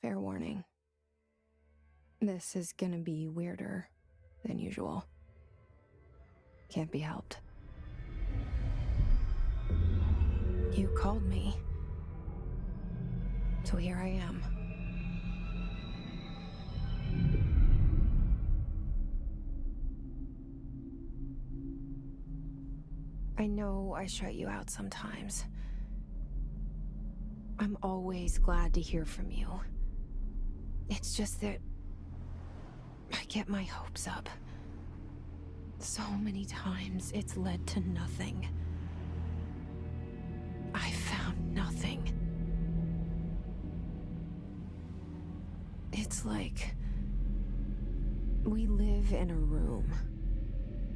Fair warning. This is gonna be weirder than usual. Can't be helped. You called me. So here I am. I know I shut you out sometimes. I'm always glad to hear from you. It's just that I get my hopes up. So many times it's led to nothing. I found nothing. It's like we live in a room,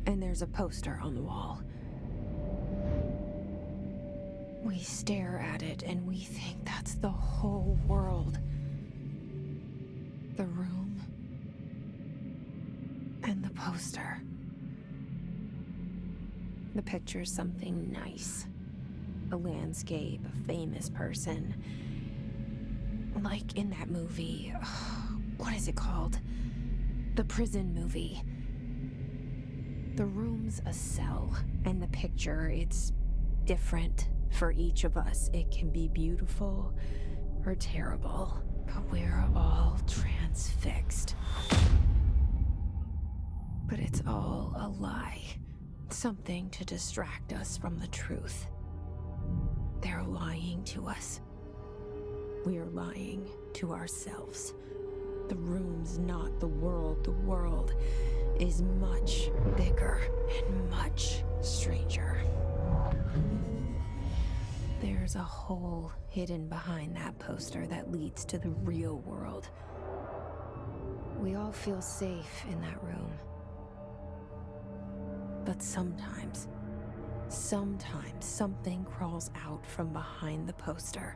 and there's a poster on the wall. We stare at it and we think that's the whole world. The room and the poster. The picture's something nice. A landscape, a famous person. Like in that movie, what is it called? The prison movie. The room's a cell, and the picture, it's different for each of us. It can be beautiful or terrible, but we're all transfixed. But it's all a lie. Something to distract us from the truth. They're lying to us. We're lying to ourselves. The room's not the world. The world is much bigger and much stranger. There's a hole hidden behind that poster that leads to the real world. We all feel safe in that room. But sometimes something crawls out from behind the poster.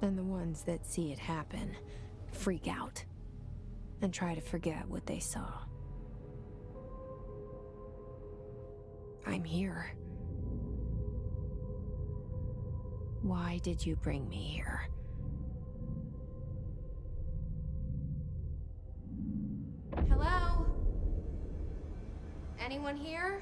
And the ones that see it happen freak out and try to forget what they saw. I'm here. Why did you bring me here? Hello? Anyone here?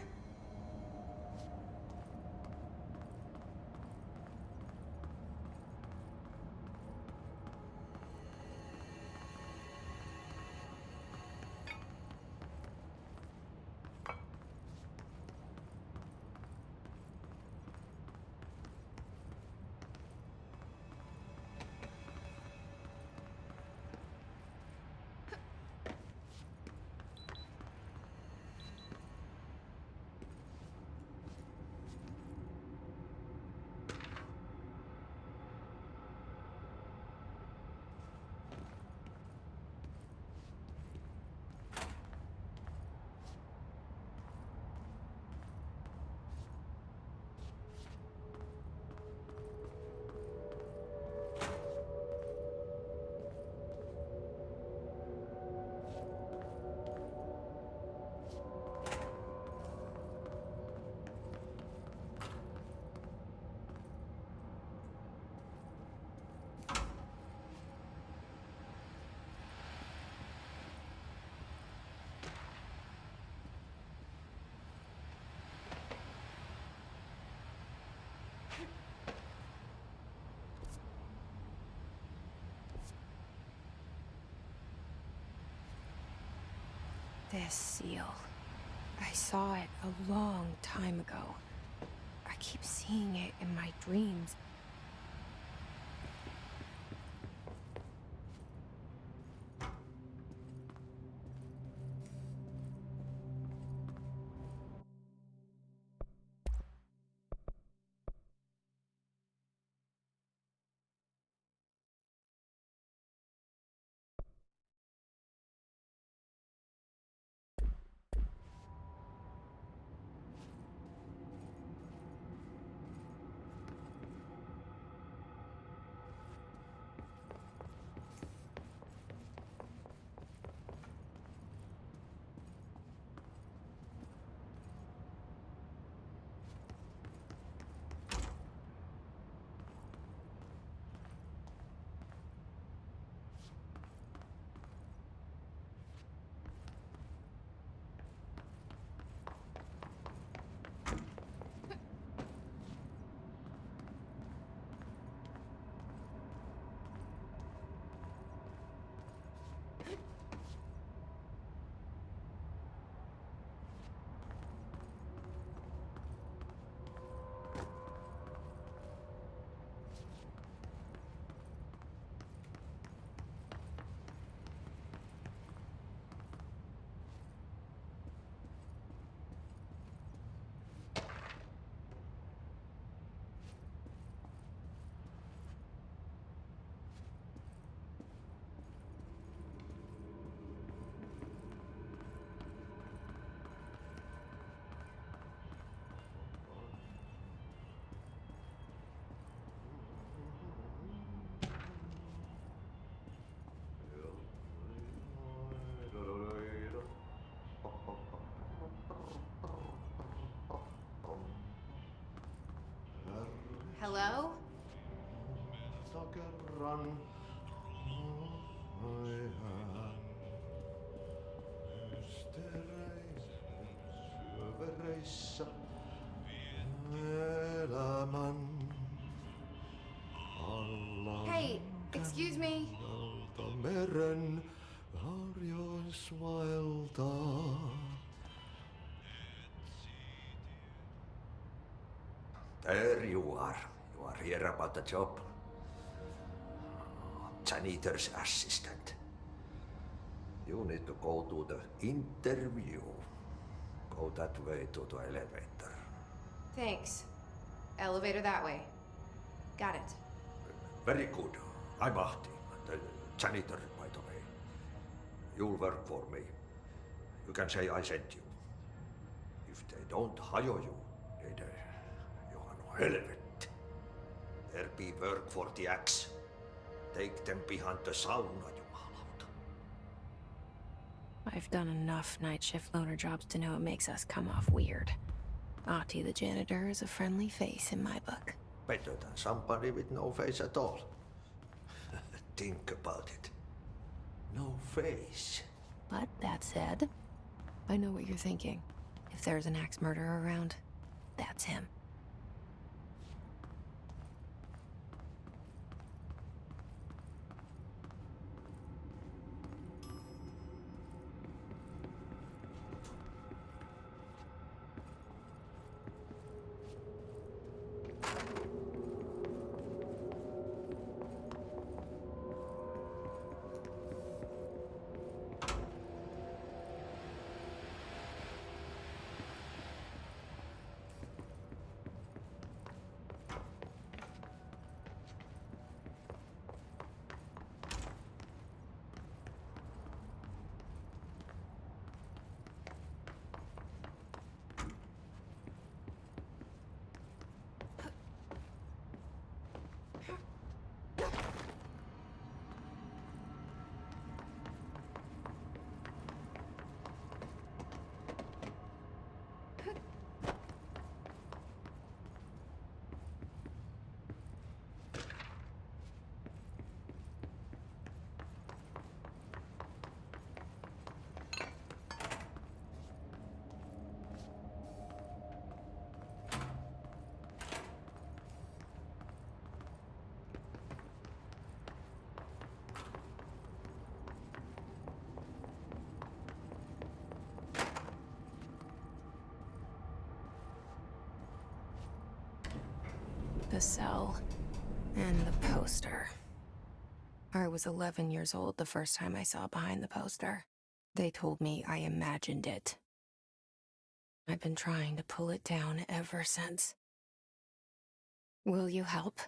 This seal. I saw it a long time ago. I keep seeing it in my dreams. Hello? Kerran syövereissä elämän alla. Hey, excuse me. Meren harjoisvaeltaa. There you are. You are here about the job. Janitor's assistant. You need to go to the interview. Go that way to the elevator. Thanks. Elevator that way. Got it. Very good. I'm Ahti, the janitor, by the way. You'll work for me. You can say I sent you. If they don't hire you, then you are no helvet. There be work for the axe. Take them behind the sauna, jumalauta. I've done enough night shift loner jobs to know it makes us come off weird. Ahti the janitor is a friendly face in my book. Better than somebody with no face at all. Think about it. No face. But that said, I know what you're thinking. If there's an axe murderer around, that's him. The cell. And the poster. I was 11 years old the first time I saw behind the poster. They told me I imagined it. I've been trying to pull it down ever since. Will you help?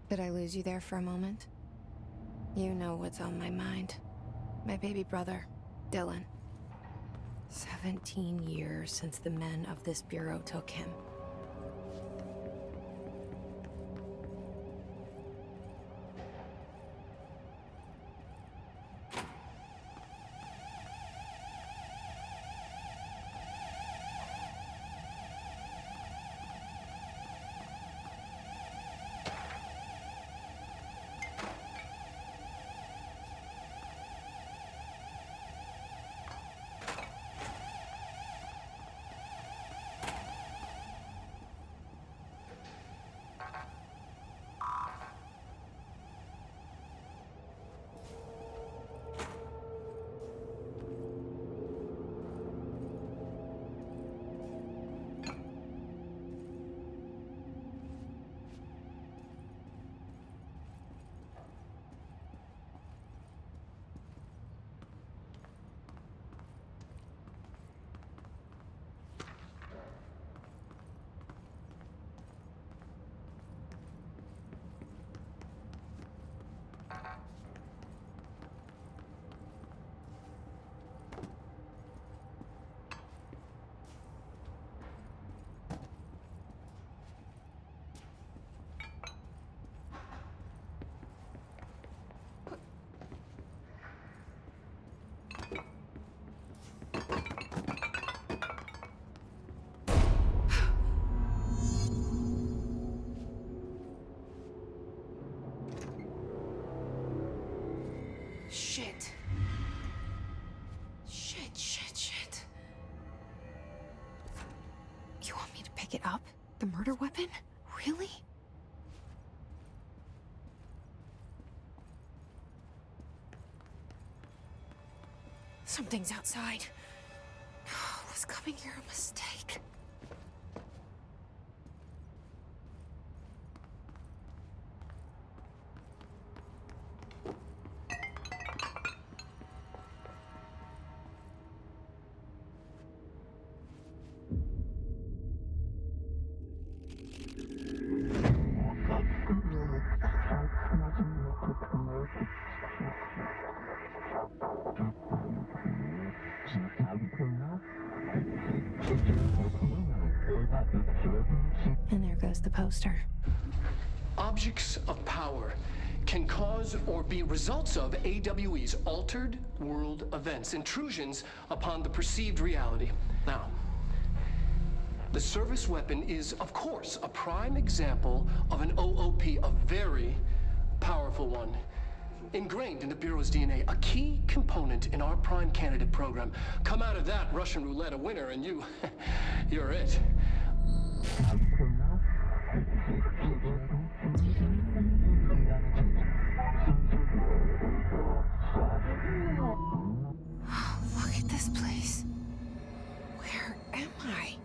Did I lose you there for a moment? You know what's on my mind. My baby brother, Dylan. 17 years since the men of this bureau took him. Shit. Shit. You want me to pick it up? The murder weapon? Really? Something's outside. Was coming here a mistake? And there goes the poster. Objects of power can cause or be results of AWE's altered world events, intrusions upon the perceived reality. Now, the service weapon is, of course, a prime example of an OOP, a very powerful one. Ingrained in the Bureau's DNA, a key component in our prime candidate program. Come out of that Russian roulette a winner and you're it. Look at this place. Where am I?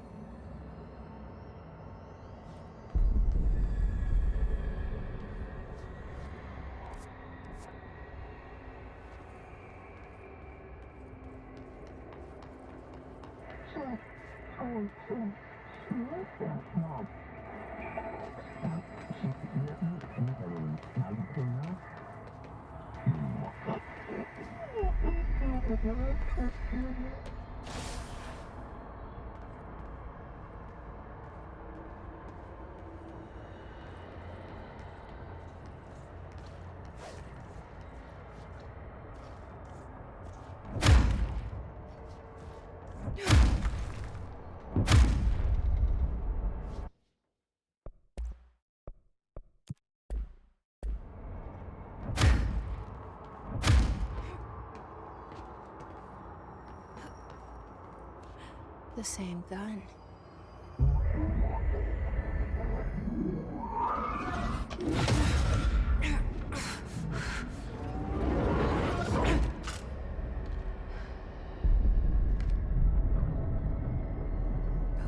The same gun.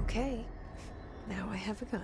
Okay, now I have a gun.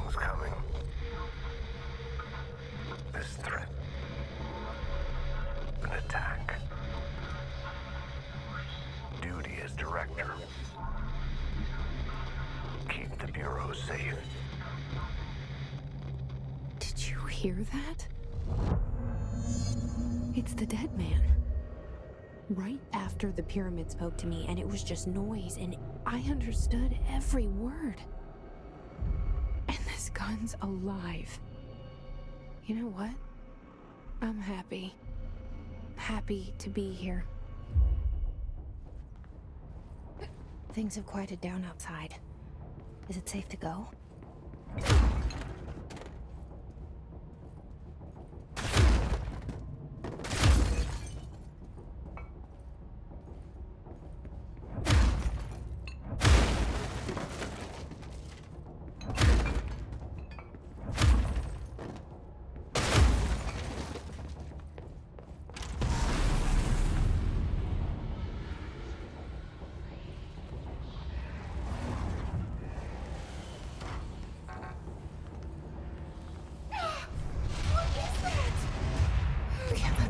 things coming. This threat. An attack. Duty as director. Keep the Bureau safe. Did you hear that? It's the dead man. Right after the pyramid spoke to me, and it was just noise, and I understood every word. And this gun's alive. You know what? I'm happy. Happy to be here. Things have quieted down outside. Is it safe to go?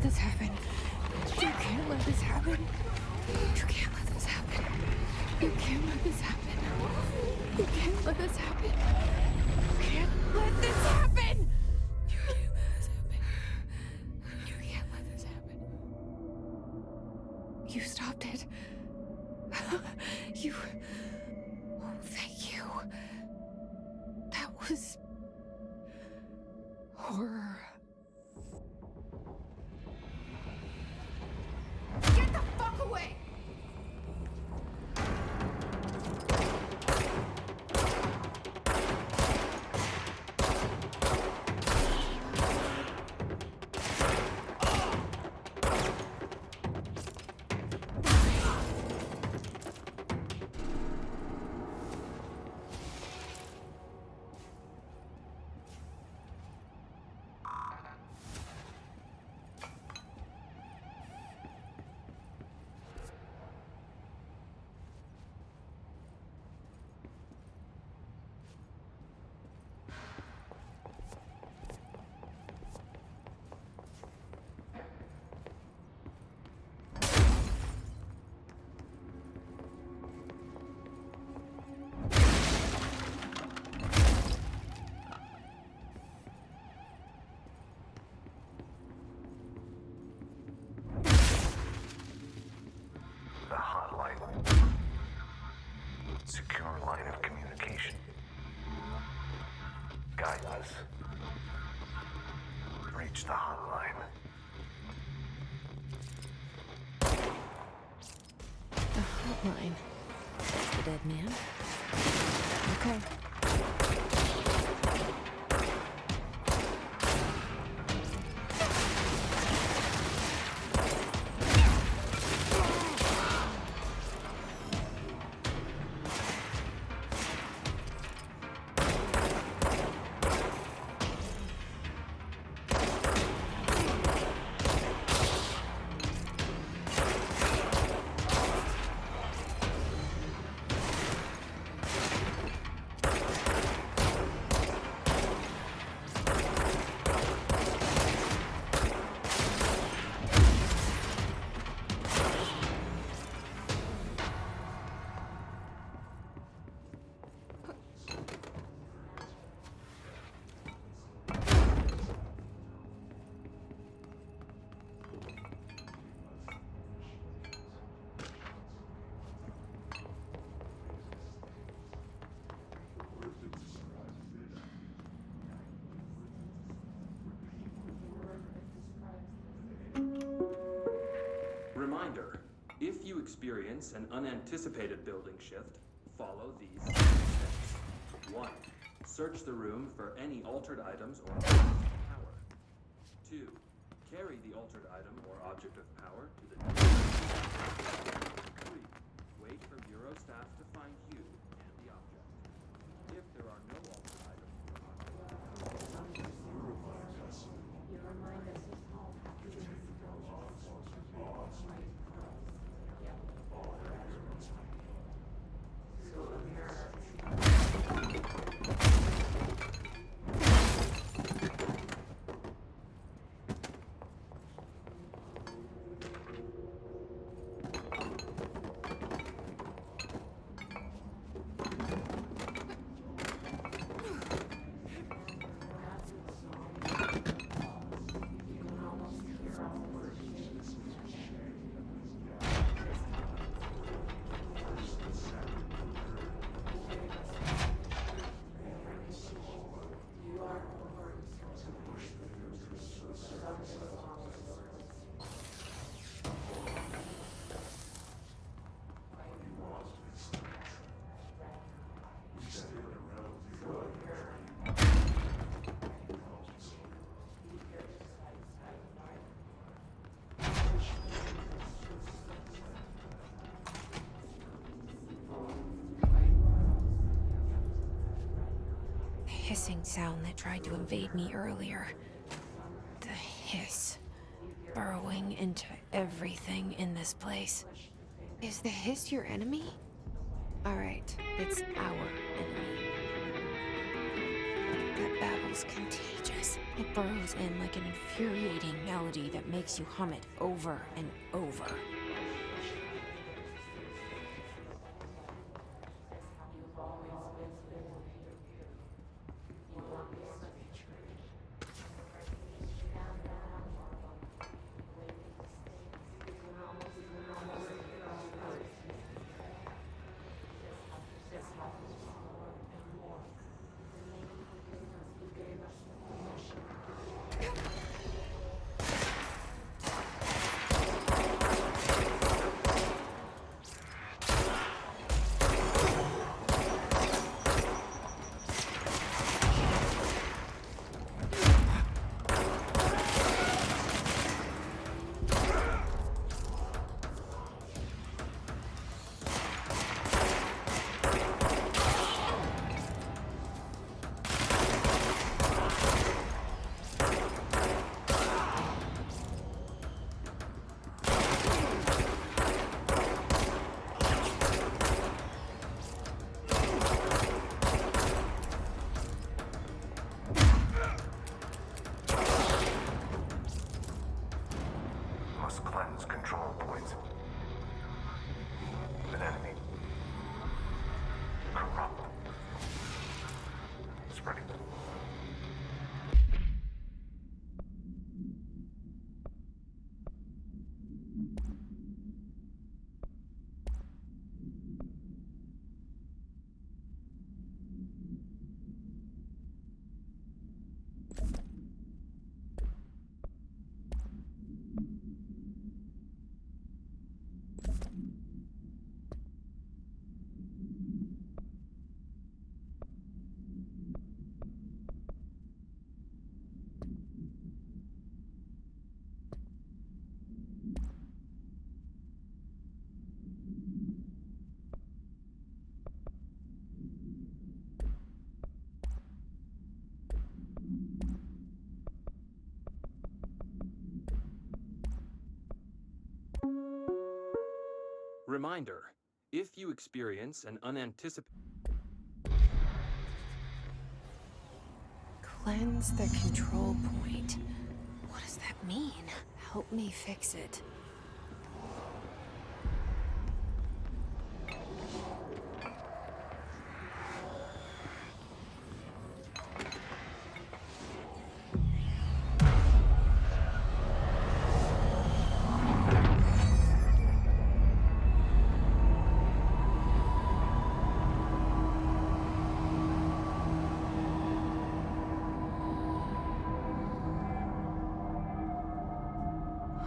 This happen. You can't let this happen. You can't let this happen. You can't let this happen. You can't let this happen. You can't let this happen. You can't let this happen. You can't let this happen. You stopped it. You. Oh, thank you. That was horror. Get the fuck away! The hotline. Secure line of communication. Guidance. Reach the hotline. The hotline. That's the dead man. Okay. Reminder, if you experience an unanticipated building shift, follow these steps. 1. Search the room for any altered items or objects of power. 2. Carry the altered item or object of power to the nearest. 3. Wait for Bureau staff to find you and the object. If there are no altered items or objects, hissing sound that tried to invade me earlier. The hiss. Burrowing into everything in this place. Is the hiss your enemy? Alright, it's our enemy. That babble's contagious. It burrows in like an infuriating melody that makes you hum it over and over. Must cleanse control points. An enemy. Corrupt. Spreading. Reminder, if you experience an unanticipated... Cleanse the control point. What does that mean? Help me fix it.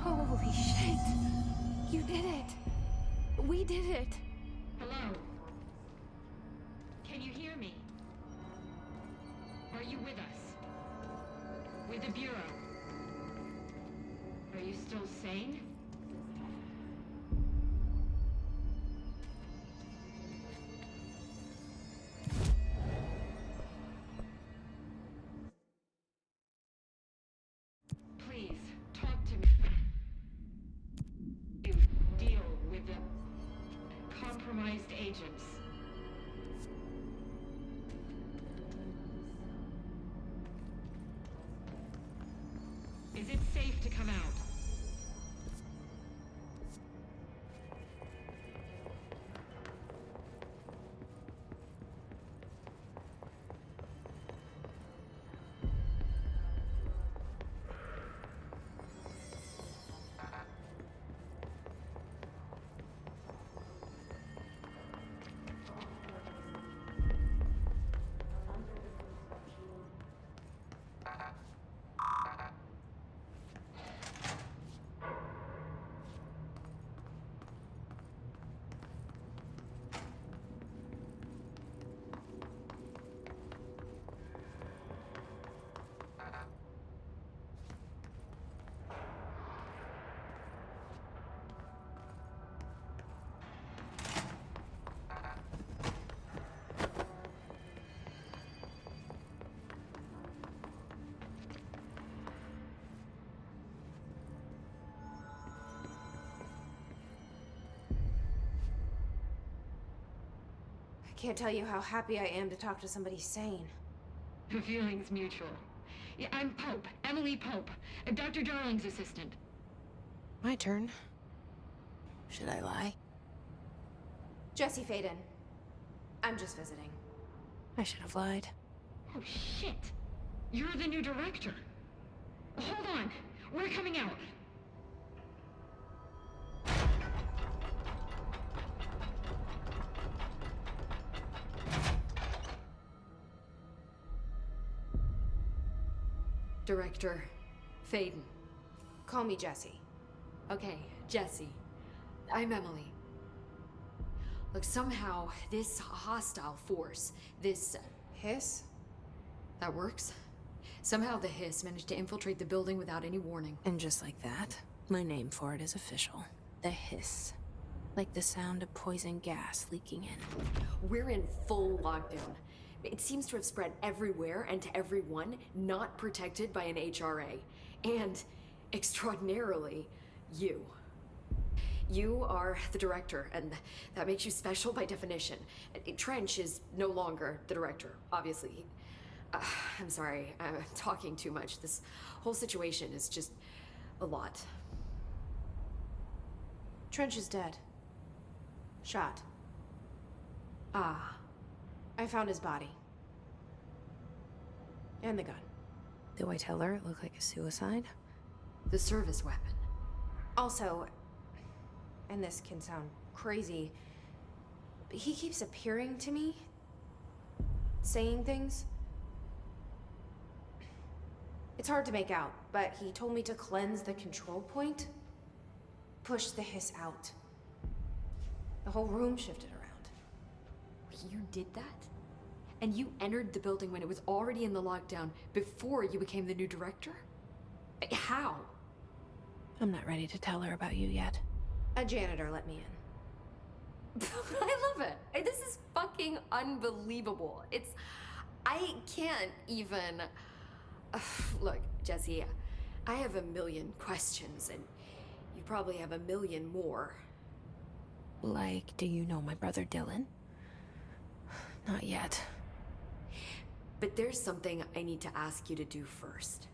Holy shit! You did it! We did it! Hello? Can you hear me? Are you with us? With the Bureau? Are you still sane? Please, talk to me. You deal with the compromised agents. Is it safe to come out? I can't tell you how happy I am to talk to somebody sane. The feeling's mutual. Yeah, I'm Pope, Emily Pope, Dr. Darling's assistant. My turn. Should I lie? Jesse Faden. I'm just visiting. I should have lied. Oh, shit. You're the new director. Hold on. We're coming out. Director Faden. Call me Jesse. Okay, Jesse. I'm Emily. Look, somehow this hostile force, this... Hiss? that works? Somehow the Hiss managed to infiltrate the building without any warning. And just like that, my name for it is official. The Hiss. Like the sound of poison gas leaking in. We're in full lockdown. It seems to have spread everywhere and to everyone not protected by an HRA. And, extraordinarily, you. You are the director, and that makes you special by definition. Trench is no longer the director, obviously. I'm sorry, I'm talking too much. This whole situation is just a lot. Trench is dead. Shot. Ah. I found his body. And the gun. Do I tell her it looked like a suicide? The service weapon. Also, and this can sound crazy, but he keeps appearing to me, saying things. It's hard to make out, but he told me to cleanse the control point, push the Hiss out. The whole room shifted around. You did that? And you entered the building when it was already in the lockdown before you became the new director? How? I'm not ready to tell her about you yet. A janitor let me in. I love it. This is fucking unbelievable. I can't even... Look, Jesse, I have a million questions, and you probably have a million more. Like, do you know my brother Dylan? Not yet. But there's something I need to ask you to do first.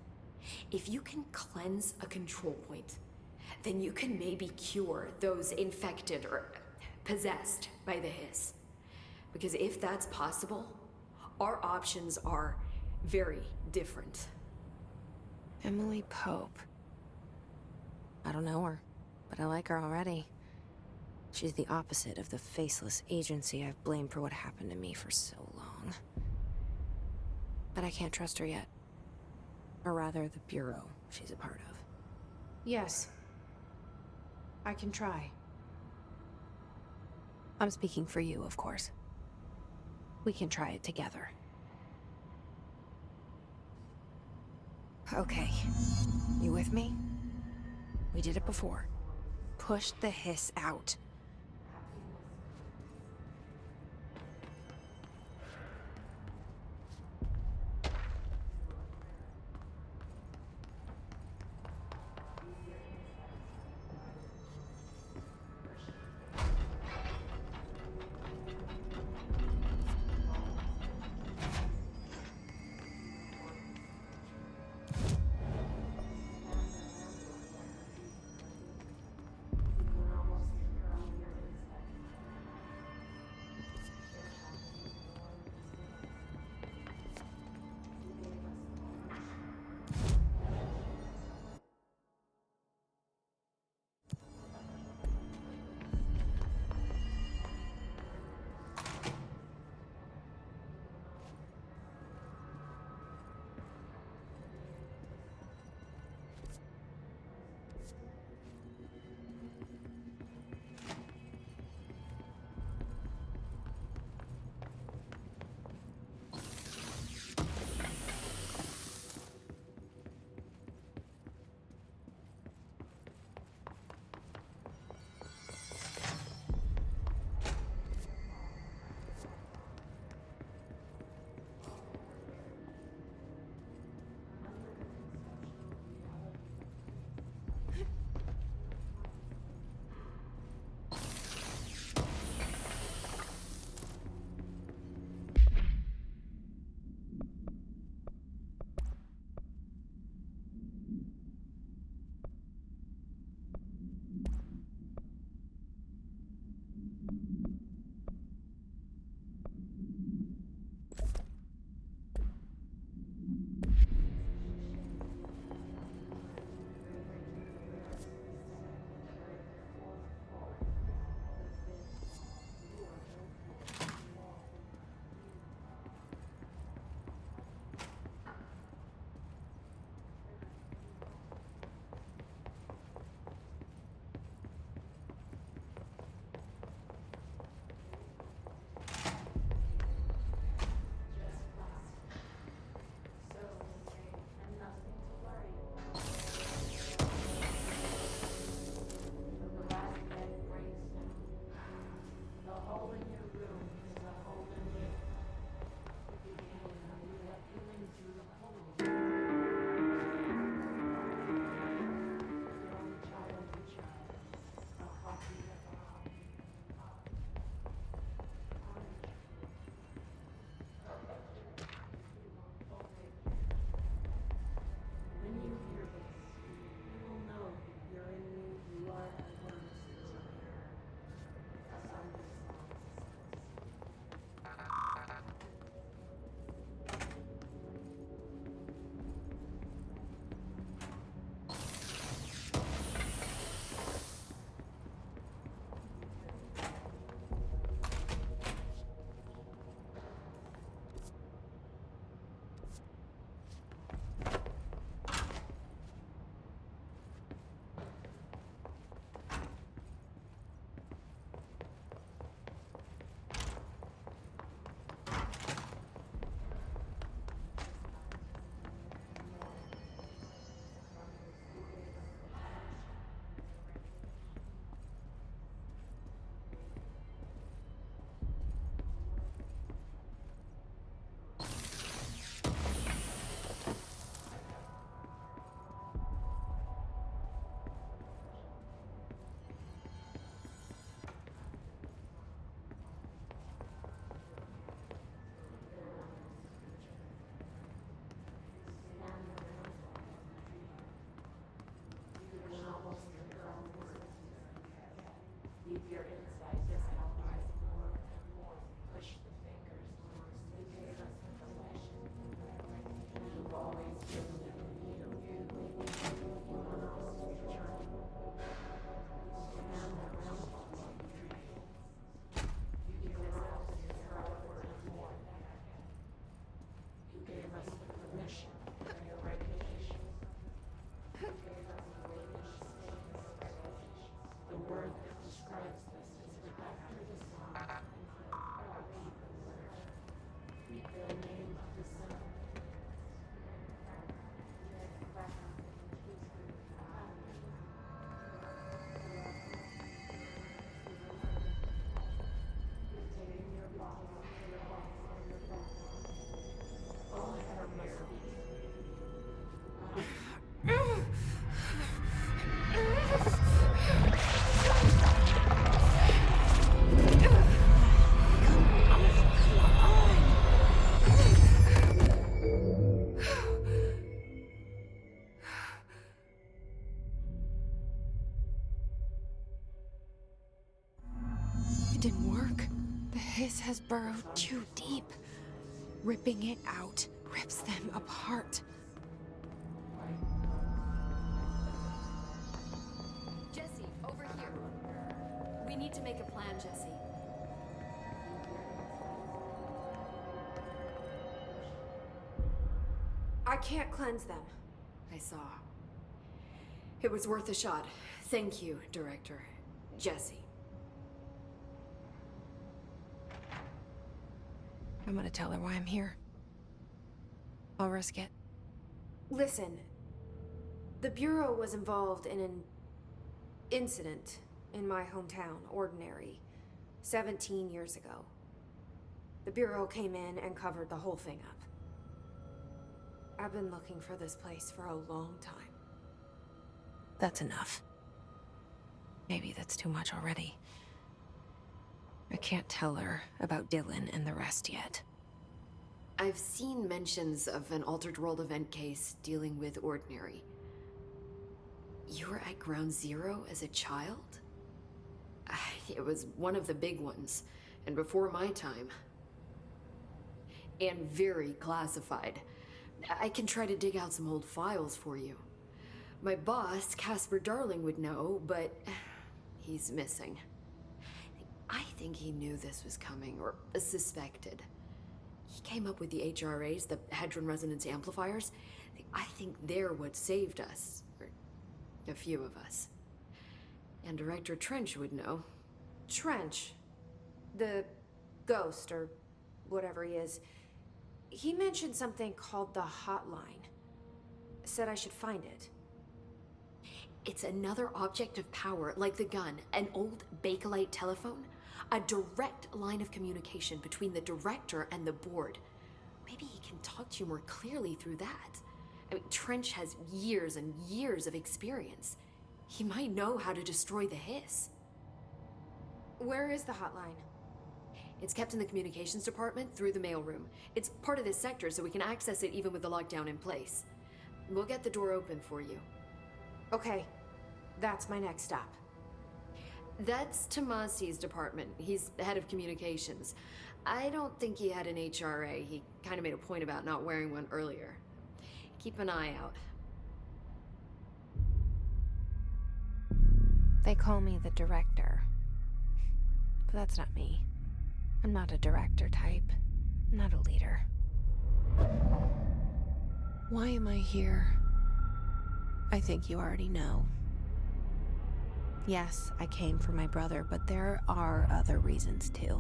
If you can cleanse a control point, then you can maybe cure those infected or possessed by the Hiss. Because if that's possible, our options are very different. Emily Pope. I don't know her, but I like her already. She's the opposite of the faceless agency I've blamed for what happened to me for so long. But I can't trust her yet. Or rather, the Bureau she's a part of. Yes. I can try. I'm speaking for you, of course. We can try it together. Okay. You with me? We did it before. Push the Hiss out. hiss has burrowed too deep. Ripping it out rips them apart. Jesse, over here. We need to make a plan, Jesse. I can't cleanse them. I saw. It was worth a shot. Thank you, Director. Jesse. I'm gonna tell her why I'm here. I'll risk it. Listen, the Bureau was involved in an incident in my hometown, Ordinary, 17 years ago. The Bureau came in and covered the whole thing up. I've been looking for this place for a long time. That's enough. Maybe that's too much already. I can't tell her about Dylan and the rest yet. I've seen mentions of an Altered World event case dealing with Ordinary. You were at Ground Zero as a child? It was one of the big ones, and before my time. And very classified. I can try to dig out some old files for you. My boss, Casper Darling, would know, but he's missing. I think he knew this was coming, or suspected. He came up with the HRAs, the Hadron Resonance Amplifiers. I think they're what saved us. Or a few of us. And Director Trench would know. Trench, the ghost, or whatever he is, he mentioned something called the Hotline. Said I should find it. It's another object of power, like the gun, an old Bakelite telephone. A direct line of communication between the director and the board. Maybe he can talk to you more clearly through that. I mean, Trench has years and years of experience. He might know how to destroy the hiss. Where is the hotline? It's kept in the communications department through the mailroom. It's part of this sector, so we can access it even with the lockdown in place. We'll get the door open for you. Okay, that's my next stop. That's Tomasi's department. He's the head of communications. I don't think he had an HRA. He kind of made a point about not wearing one earlier. Keep an eye out. They call me the director. But that's not me. I'm not a director type. I'm not a leader. Why am I here? I think you already know. Yes, I came for my brother, but there are other reasons too.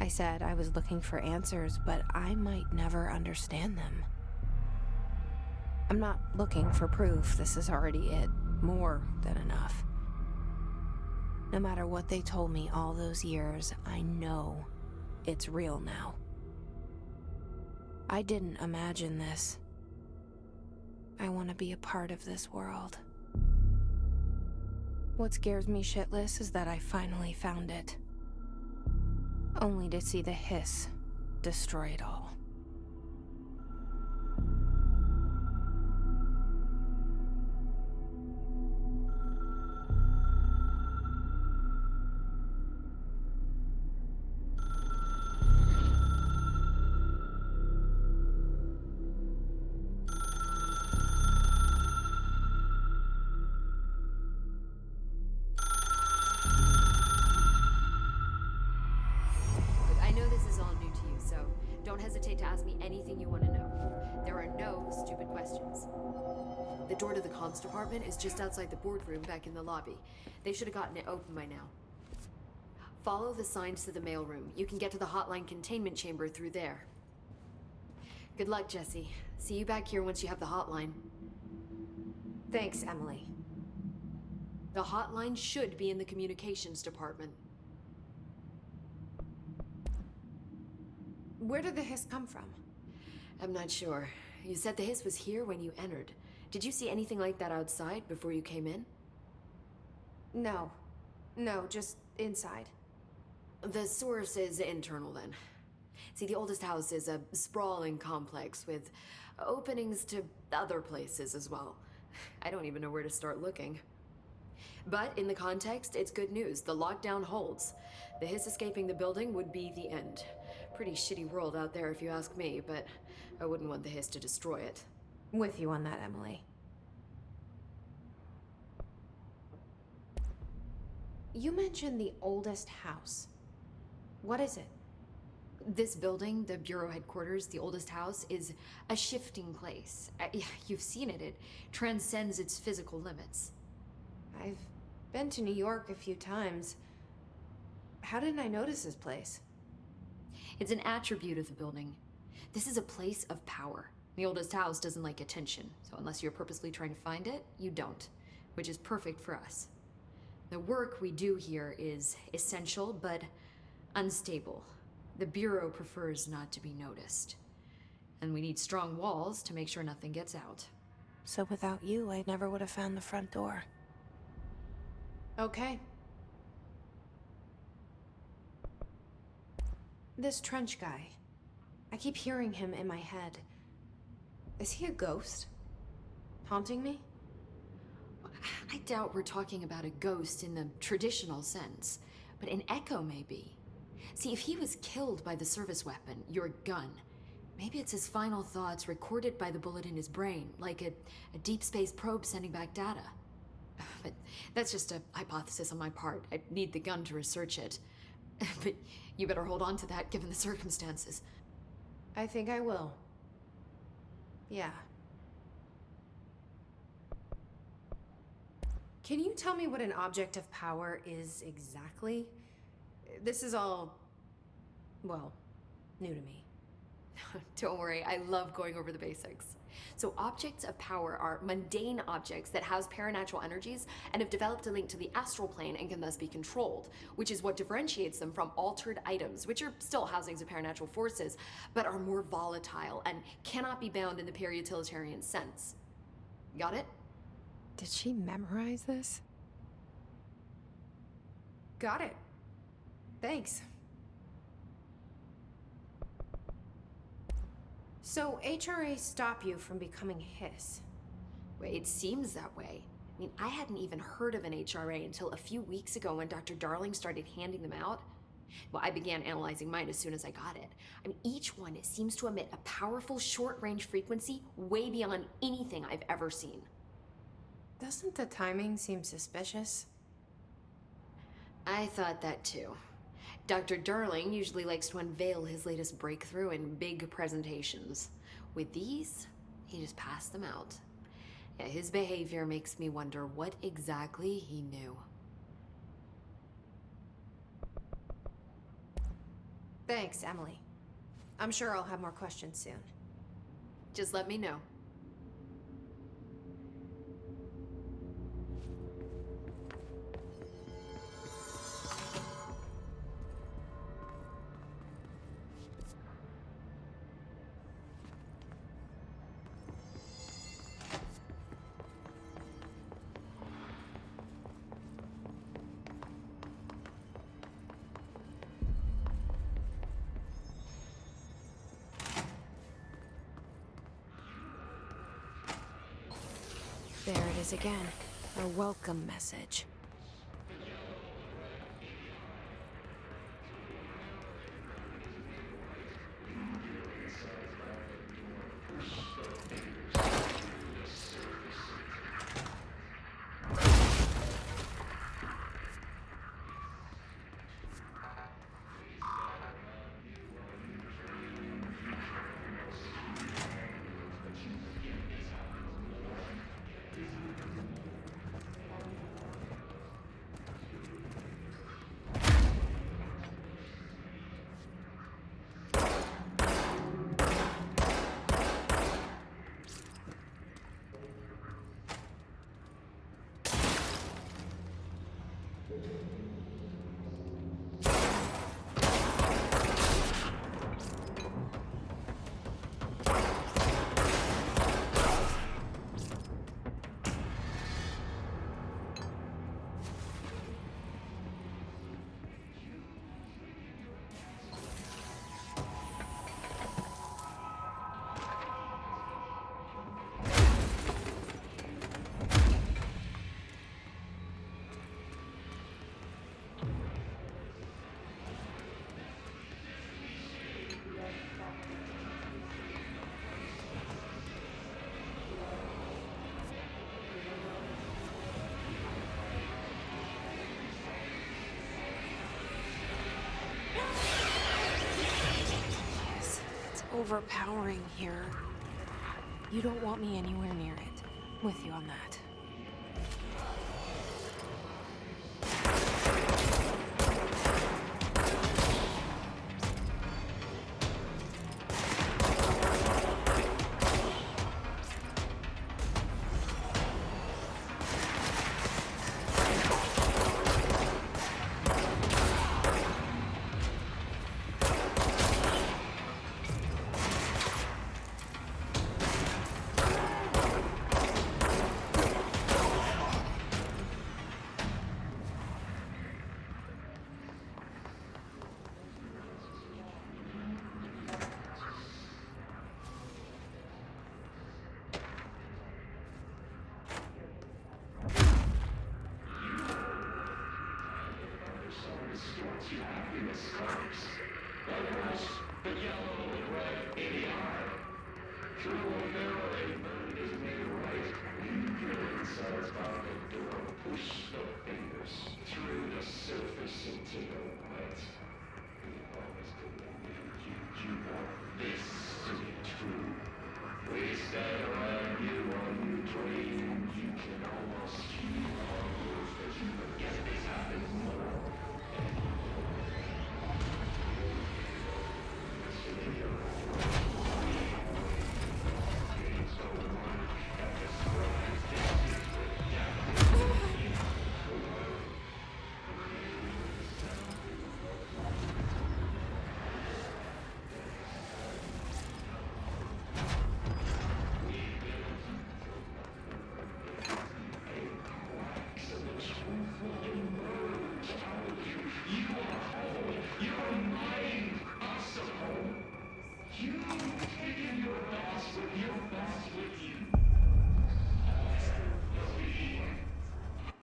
I said I was looking for answers, but I might never understand them. I'm not looking for proof. This is already it. More than enough. No matter what they told me all those years, I know it's real now. I didn't imagine this. I want to be a part of this world. What scares me shitless is that I finally found it. Only to see the hiss destroy it all. I know this is all new to you, so don't hesitate to ask me anything you want to know. There are no stupid questions. The door to the comms department is just outside the boardroom back in the lobby. They should have gotten it open by now. Follow the signs to the mailroom. You can get to the hotline containment chamber through there. Good luck, Jesse. See you back here once you have the hotline. Thanks, Emily. The hotline should be in the communications department. Where did the hiss come from? I'm not sure. You said the hiss was here when you entered. Did you see anything like that outside before you came in? No. No, just inside. The source is internal then. See, the oldest house is a sprawling complex with openings to other places as well. I don't even know where to start looking. But in the context, it's good news. The lockdown holds. The Hiss escaping the building would be the end. Pretty shitty world out there if you ask me, but I wouldn't want the Hiss to destroy it. With you on that, Emily. You mentioned the oldest house. What is it? This building, the Bureau headquarters, the oldest house, is a shifting place. You've seen it. It transcends its physical limits. I've been to New York a few times. How didn't I notice this place? It's an attribute of the building. This is a place of power. The oldest house doesn't like attention, so unless you're purposely trying to find it, you don't, which is perfect for us. The work we do here is essential, but unstable. The Bureau prefers not to be noticed. And we need strong walls to make sure nothing gets out. So without you, I never would have found the front door. Okay. This Trench guy. I keep hearing him in my head. Is he a ghost? Haunting me? I doubt we're talking about a ghost in the traditional sense, but an echo maybe. See, if he was killed by the service weapon, your gun, maybe it's his final thoughts recorded by the bullet in his brain, like a deep space probe sending back data. But that's just a hypothesis on my part. I'd need the gun to research it. But you better hold on to that given the circumstances. I think I will. Yeah. Can you tell me what an object of power is exactly? This is all, well, new to me. Don't worry, I love going over the basics. So objects of power are mundane objects that house paranatural energies and have developed a link to the astral plane and can thus be controlled, which is what differentiates them from altered items, which are still housings of paranatural forces, but are more volatile and cannot be bound in the peri-utilitarian sense. Got it? Did she memorize this? Got it. Thanks. So HRA stop you from becoming Hiss? Well, it seems that way. I mean, I hadn't even heard of an HRA until a few weeks ago when Dr. Darling started handing them out. Well, I began analyzing mine as soon as I got it. I mean, each one seems to emit a powerful short-range frequency way beyond anything I've ever seen. Doesn't the timing seem suspicious? I thought that too. Dr. Darling usually likes to unveil his latest breakthrough in big presentations. With these, he just passed them out. Yeah, his behavior makes me wonder what exactly he knew. Thanks, Emily. I'm sure I'll have more questions soon. Just let me know. There it is again. A welcome message. overpowering here. You don't want me anywhere near it. With you on that. This